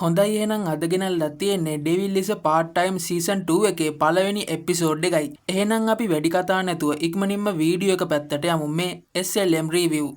හොඳයි එහෙනම් අද ගෙනල්ලා තියෙන්නේ ඩෙවිල් ඉස් පාර්ට් ටයිම් සීසන් 2 එකේ පළවෙනි එපිසෝඩ් එකයි. එහෙනම් අපි වැඩි කතා නැතුව ඉක්මනින්ම වීඩියෝ එක පැත්තට යමු. මේ SLM රිවිව්.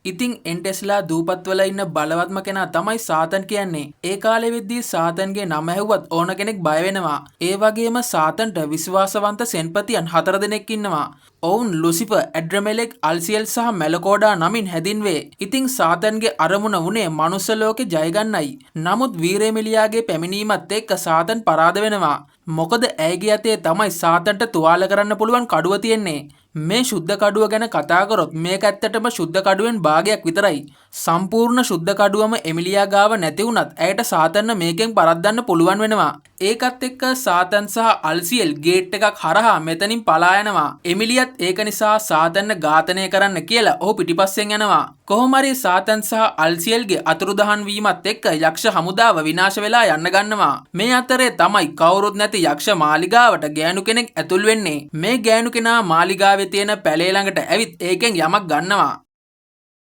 ඉතින් එන්ටෙස්ලා දූපත්වල ඉන්න බලවත්ම කෙනා තමයි සාතන් කියන්නේ. ඒ කාලෙ වෙද්දී සාතන්ගේ නම ඇහුවත් ඕන කෙනෙක් බය වෙනවා. ඒ වගේම සාතන්ට විශ්වාසවන්ත සෙන්පතියන් 4 දෙනෙක් ඉන්නවා. ඔවුන් ලුසිෆර්, ඇඩ්‍රමෙලෙක්, අල්සියල් සහ මෙලකෝඩා නමින් හැදින්වේ. ඉතින් සාතන්ගේ අරමුණ වුණේ මනුස්ස ලෝකේ ජය ගන්නයි. නමුත් වීරෙමිලියාගේ පැමිණීමත් එක්ක සාතන් පරාද වෙනවා. මොකද ඇයගේ අතේ තමයි සාතන්ට තුවාල කරන්න පුළුවන් කඩුව තියෙන්නේ. මේ ශුද්ධ කඩුව ගැන කතා කරොත් මේක ඇත්තටම ශුද්ධ කඩුවෙන් භාගයක් විතරයි. සම්පූර්ණ ශුද්ධ කඩුවම එමිලියා ගාව නැති වුණත් ඇයට සාතන්න මේකෙන් පරද්දන්න පුළුවන් වෙනවා. ඒකත් එක්ක සාතන් සහ අල්සියල් ගේට් එකක් හරහා මෙතනින් පලා යනවා. එමිලියත් ඒක නිසා සාතන්න ඝාතනය කරන්න කියලා ඔහු පිටිපස්සෙන් යනවා. කොහොම හරි සාතන් සහ අල්සියල්ගේ අතුරුදහන් වීමත් එක්ක යක්ෂ හමුදාව විනාශ වෙලා යන්න ගන්නවා. මේ අතරේ තමයි කවුරුත් නැති යක්ෂ මාලිගාවට ගෑනු කෙනෙක් ඇතුල් වෙන්නේ. මේ ගෑනු කෙනා මාලිගාවේ තියෙන පැලේ ළඟට ඇවිත් ඒකෙන් යමක් ගන්නවා.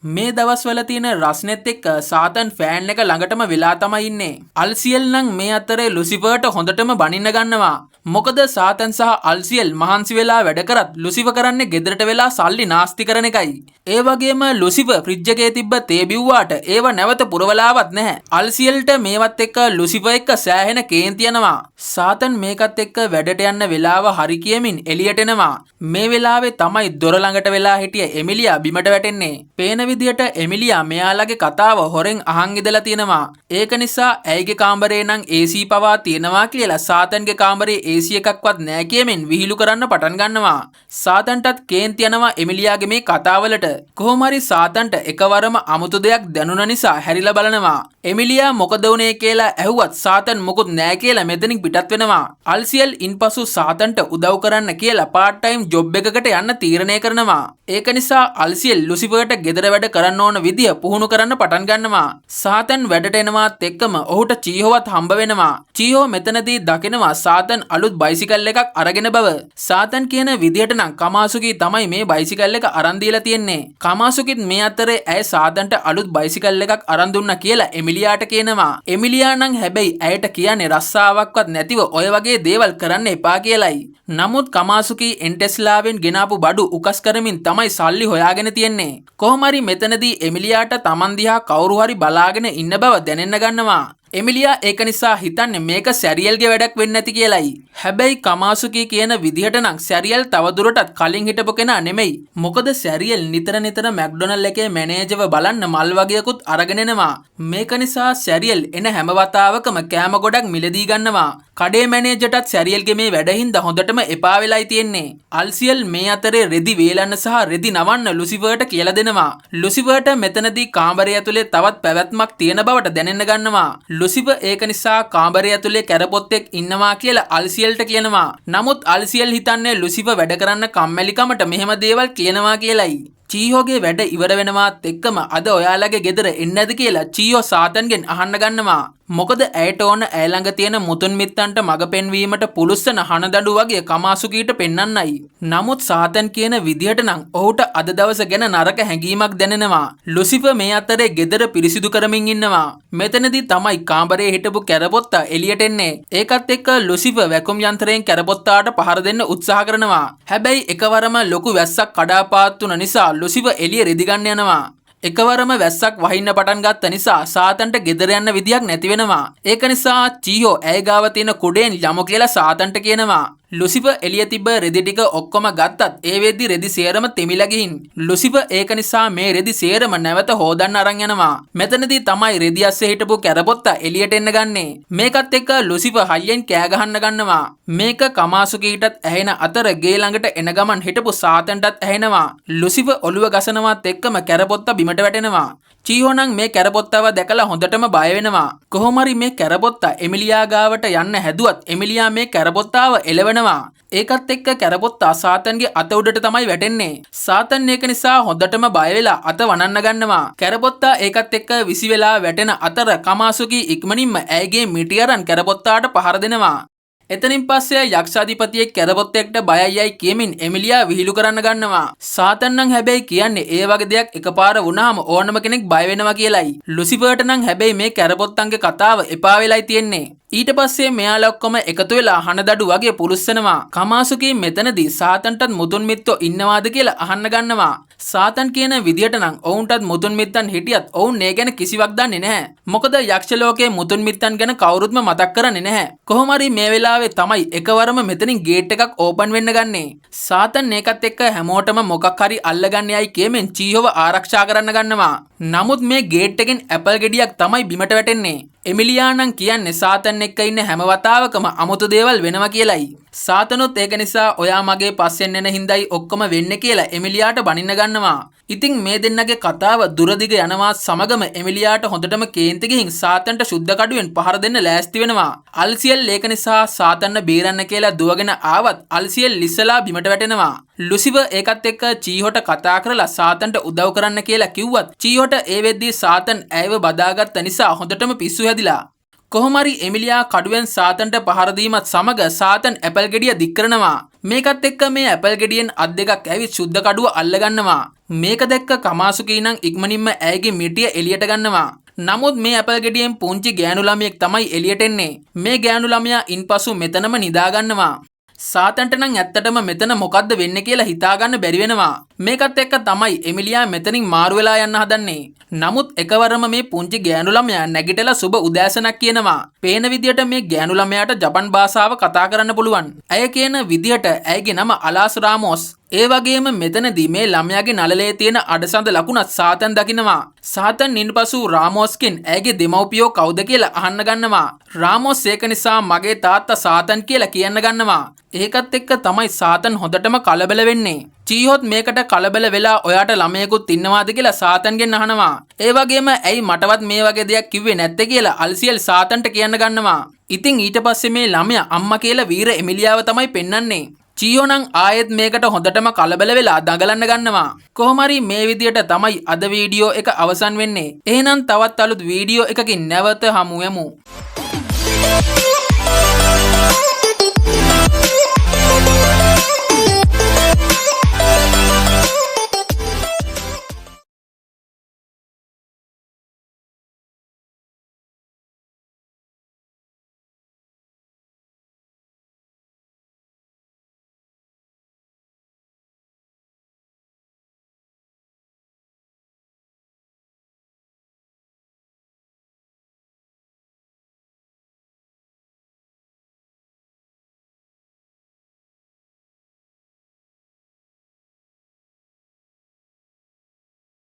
මේ දවස්වල තියෙන රස්නෙත් එක්ක සාතන් ෆෑන් එක ළඟටම වෙලා තමයි ඉන්නේ. අල්සියල් නම් මේ අතරේ ලුසිෆර්ට හොඳටම බනින්න ගන්නවා. මොකද සාතන් සහ අල්සියල් මහන්සි වෙලා වැඩ කරත් ලුසිෆර් කරන්නේ ගෙදරට වෙලා සල්ලි නාස්ති කරන එකයි. ඒ වගේම ලුසිෆර් ෆ්‍රිජ් එකේ තිබ්බ තේ බිව්වාට ඒව නැවත පුරවලාවත් නැහැ. අල්සියල්ට මේවත් එක්ක ලුසිෆර් එක්ක සෑහෙන කේන්ති යනවා. සාතන් මේකත් එක්ක වැඩට යන්න වෙලාව හරි කියමින් එළියට එනවා. මේ වෙලාවේ තමයි දොර ළඟට වෙලා හිටිය එමිලියා බිමට වැටෙන්නේ. පේන විදියට එමිලියා මෙයාලගේ කතාව හොරෙන් අහන් ඉඳලා තියෙනවා. ඒක නිසා ඇයිගේ කාමරේ නම් AC පවා තියෙනවා කියලා සාතන්ගේ කාමරේ AC එකක්වත් නැහැ කියමින් විහිළු කරන්න පටන් ගන්නවා. සාතන්ටත් කේන්ති යනවා එමිලියාගේ මේ කතාවලට. කොහොම හරි සාතන්ට එකවරම අමුතු දෙයක් දැනුණ නිසා හැරිලා බලනවා. එමිලියා මොකද වුනේ කියලා ඇහුවත් සාතන් මොකුත් නැහැ කියලා මෙතනින් පිටත් වෙනවා. අල්සියල් ඉන්පසු සාතන්ට උදව් කරන්න කියලා පාර්ට් ටයිම් ජොබ් එකකට යන්න තීරණය කරනවා. ඒක නිසා අල්සියල් ලුසිෆර්ට ගෙදර වැඩ කරන්න ඕන විදිය පුහුණු කරන්න පටන් ගන්නවා. සාතන් වැඩට එනවාත් එක්කම ඔහුට චීහෝවත් හම්බ වෙනවා. චීහෝ මෙතනදී දකිනවා සාතන් අලුත් බයිසිකල් එකක් අරගෙන බව. සාතන් කියන විදියට නම් කමාසුකි තමයි මේ බයිසිකල් එක අරන් දීලා තියෙන්නේ. කමාසුකිත් මේ අතරේ ඇය සාතන්ට අලුත් බයිසිකල් එකක් අරන් දුන්නා කියලා එමිලියාට කියනවා. එමිලියා නම් හැබැයි ඇයට කියන්නේ රස්සාවක්වත් නැතිව ඔය වගේ දේවල් කරන්න එපා කියලයි. නමුත් කමාසුකි එන්ටෙස්ලාවෙන් ගෙනාපු බඩු උකස් කරමින් තමයි සල්ලි හොයාගෙන තියෙන්නේ. කොහොම හරි මෙතනදී එමිලියාට තමන් දිහා කවුරු හරි බලාගෙන ඉන්න බව දැනෙන්න ගන්නවා. එමිලියා ඒක නිසා හිතන්නේ මේක සැරියල්ගේ වැඩක් වෙන්නේ නැති කියලයි. හැබැයි කමාසුකි කියන විදිහට නම් සැරියල් තවදුරටත් කලින් හිටපු කෙනා නෙමෙයි. මොකද සැරියල් නිතර මැක්ඩොනල්ඩ් එකේ මැනේජර්ව බලන්න මල් වගේකුත් අරගෙන එනවා. මේක නිසා සැරියල් එන හැම වතාවකම කෑම ගොඩක් මිලදී ගන්නවා. කඩේ මැනේජර්ටත් සැරියල්ගේ මේ වැඩ හින්දා හොඳටම එපා වෙලායි තියෙන්නේ. අල්සියල් මේ අතරේ රෙදි වේලන්න සහ රෙදි නවන්න ලුසිෆර්ට කියලා දෙනවා. ලුසිෆර්ට මෙතනදී කාමරය ඇතුලේ තවත් පැවැත්මක් තියෙන බවට දැනෙන්න ගන්නවා. ලුසිෆර් ඒක නිසා කාමරය ඇතුලේ කැරපොත්තෙක් ඉන්නවා කියලා අල්සියල්ට කියනවා. නමුත් අල්සියල් හිතන්නේ ලුසිෆර් වැඩ කරන්න කම්මැලිකමට මෙහෙම දේවල් කියනවා කියලයි. චීහෝගේ වැඩ ඉවර වෙනවාත් එක්කම අද ඔයාලගේ ගෙදර එන්නද කියලා චීහෝ සාතන්ගෙන් අහන්න ගන්නවා. මොකද ඇයට ඕන ඇය ළඟ තියෙන මුතුන් මිත්තන්ට මඟ පෙන්වීමට පුළුස්සන හනදඬු වගේ කමාසුකීට පෙන්වන්නයි. නමුත් සාතන් කියන විදිහට නම් ඔහුට අද දවස ගැන නරක හැඟීමක් දැනෙනවා. ලුසිෆර් මේ අතරේ ගෙදර පිරිසිදු කරමින් ඉන්නවා. මෙතනදී තමයි කාමරේ හිටපු කැරපොත්තා එළියට එන්නේ. ඒකත් එක්ක ලුසිෆර් වැකුම් යන්ත්‍රයෙන් කැරපොත්තාට පහර දෙන්න උත්සාහ කරනවා. හැබැයි එකවරම ලොකු වැස්සක් කඩාපාත් වුණ නිසා ලුසිෆර් එළිය රෙදි ගන්න යනවා. එකවරම වැස්සක් වහින්න පටන් ගත්ත නිසා සාතන්ට ගෙදර යන්න විදියක් නැති වෙනවා. ඒක නිසා චීහෝ ඇය ගාව තියෙන කුඩෙන් යමු කියලා සාතන්ට කියනවා. ලුසිෆර් එළිය තිබ්බ රෙදි ටික ඔක්කොම ගත්තත් ඒ වෙද්දි රෙදි සේරම තෙමිලා ගිහින්. ලුසිෆර් ඒක නිසා මේ රෙදි සේරම නැවත හොදන්න අරන් යනවා. මෙතනදී තමයි රෙදි ඇස්සේ හිටපු කැරපොත්තා එළියට එන්න ගන්නේ. මේකත් එක්ක ලුසිෆර් හයියෙන් කෑ ගහන්න ගන්නවා. මේක කමාසුකීටත් ඇහෙන අතර ගේ ළඟට එන ගමන් හිටපු සාතන්ටත් ඇහෙනවා. ලුසිෆර් ඔළුව ගසනවත් එක්කම කැරපොත්තා බිමට වැටෙනවා. චීහෝ නම් මේ කැරපොත්තව දැකලා හොඳටම බය වෙනවා. කොහොම හරි මේ කැරපොත්තා එමිලියා ගාවට යන්න හැදුවත් එමිලියා මේ කැරපොත්තාව එලවෙනවා. ඒකත් එක්ක කැරපොත්තා සාතන්ගේ අත උඩට තමයි වැටෙන්නේ. සාතන් ඒක නිසා හොඳටම බය වෙලා අත වනන්න ගන්නවා. කැරපොත්තා ඒකත් එක්ක විසි වෙලා වැටෙන අතර කමාසුකි ඉක්මනින්ම ඇයගේ මිටි අරන් කැරපොත්තාට පහර දෙනවා. එතනින් පස්සේ යක්ෂාධිපතියෙක් කැරපොත්තෙක්ට බයයි යයි කියමින් එමිලියා විහිළු කරන්න ගන්නවා. සාතන් නම් හැබැයි කියන්නේ ඒ වගේ දෙයක් එකපාර වුණාම ඕනම කෙනෙක් බය වෙනවා කියලයි. ලුසිෆර්ට නම් හැබැයි මේ කැරපොත්තන්ගේ කතාව එපා වෙලයි තියෙන්නේ. ඊට පස්සේ මෙයාලා ඔක්කොම එකතු වෙලා හනදඩු වගේ පුරුස්සනවා. කමාසුකී මෙතනදී සාතන්ටත් මුතුන් මිත්තෝ ඉන්නවාද කියලා අහන්න ගන්නවා. සාතන් කියන විදියට නම් ඔවුන්ටත් මුතුන් මිත්තන් හිටියත් ඔවුන් ඒ ගැන කිසිවක් දන්නේ නැහැ. මොකද යක්ෂ ලෝකයේ මුතුන් මිත්තන් ගැන කවුරුත්ම මතක් කරන්නේ නැහැ. කොහොම හරි මේ වෙලාවේ තමයි එකවරම මෙතනින් ගේට් එකක් ඕපන් වෙන්න ගන්නේ. සාතන් ඒකත් එක්ක හැමෝටම මොකක් හරි අල්ලගන්න යයි කියමින් චීහෝව ආරක්ෂා කරන්න ගන්නවා. නමුත් මේ ගේට් එකෙන් ඇපල් ගෙඩියක් තමයි බිමට වැටෙන්නේ. එමිලියා නම් කියන්නේ සාතන් එක්ක ඉන්න හැම වතාවකම අමුතු දේවල් වෙනවා කියලයි. සාතනොත් ඒක නිසා ඔයා මගේ පස්සෙන් එන හින්දායි ඔක්කොම වෙන්නේ කියලා එමිලියාට බනින්න ගන්නවා. ඉතින් මේ දෙන්නගේ කතාව දුරදිග යනවා සමගම එමිලියාට හොඳටම කේන්ති ගිහින් සාතන්ට සුද්ධ කඩුවෙන් පහර දෙන්න ලෑස්ති වෙනවා. අල්සියල් ඒක නිසා සාතන්න බේරන්න කියලා දුවගෙන ආවත් අල්සියල් ලිස්සලා බිමට වැටෙනවා. ලුසිව ඒකත් එක්ක චීහොට කතා කරලා සාතන්ට උදව් කරන්න කියලා කිව්වත් චීහොට ඒ වෙද්දී සාතන් ඇයව බදාගත්ත නිසා හොඳටම පිස්සු හැදිලා. කොහොමරි එමිලියා කඩුවෙන් සාතන්ට පහර දීමත් සමග සාතන් ඇපල් ගෙඩිය දික් කරනවා. මේකත් එක්ක මේ ඇපල් ගෙඩියෙන් අත් දෙකක් ඇවිත් සුද්ධ කඩුව අල්ලගන්නවා. මේක දැක්ක කමාසුකී නම් ඉක්මනින්ම ඇයගේ මිටිය එළියට ගන්නවා. නමුත් මේ ඇපල් ගෙඩියෙන් පුංචි ගෑනු ළමයෙක් තමයි එළියට එන්නේ. මේ ගෑනු ළමයා ඉන්පසු මෙතනම නිදා ගන්නවා. සාතන්ට නම් ඇත්තටම මෙතන මොකද්ද වෙන්නේ කියලා හිතාගන්න බැරි වෙනවා. මේකත් එක්ක තමයි එමිලියා මෙතනින් මාරු වෙලා යන්න හදන්නේ. නමුත් එකවරම මේ පුංචි ගෑනු ළමයා නැගිටලා සුබ උදෑසනක් කියනවා. පේන විදියට මේ ගෑනු ළමයාට ජපන් භාෂාව කතා කරන්න පුළුවන්. ඇය කියන විදියට ඇයගේ නම අලාස් රාමෝස්. ඒ වගේම මෙතනදී මේ ළමයාගේ නළලේ තියෙන අඩසඳ ලකුණත් සාතන් දකිනවා. සාතන් ඉන්පසු රාමෝස්ගෙන් ඇයගේ දෙමව්පියෝ කවුද කියලා අහන්න ගන්නවා. රාමෝස් ඒක නිසා මගේ තාත්තා සාතන් කියලා කියන්න ගන්නවා. ඒකත් එක්ක තමයි සාතන් හොඳටම කලබල වෙන්නේ. චීහොත් මේකට කලබල වෙලා ඔයාට ළමයෙකුත් ඉන්නවාද කියලා සාතන්ගෙන් අහනවා. ඒ වගේම ඇයි මටවත් මේ වගේ දෙයක් කිව්වේ නැත්තේ කියලා අල්සියල් සාතන්ට කියන්න ගන්නවා. ඉතින් ඊට පස්සේ මේ ළමයා අම්මා කියලා වීර එමිලියාව තමයි පෙන්වන්නේ. චීහෝ නම් ආයෙත් මේකට හොඳටම කලබල වෙලා දඟලන්න ගන්නවා. කොහොම හරි මේ විදියට තමයි අද වීඩියෝ එක අවසන් වෙන්නේ. එහෙනම් තවත් අලුත් වීඩියෝ එකකින් නැවත හමු වෙමු.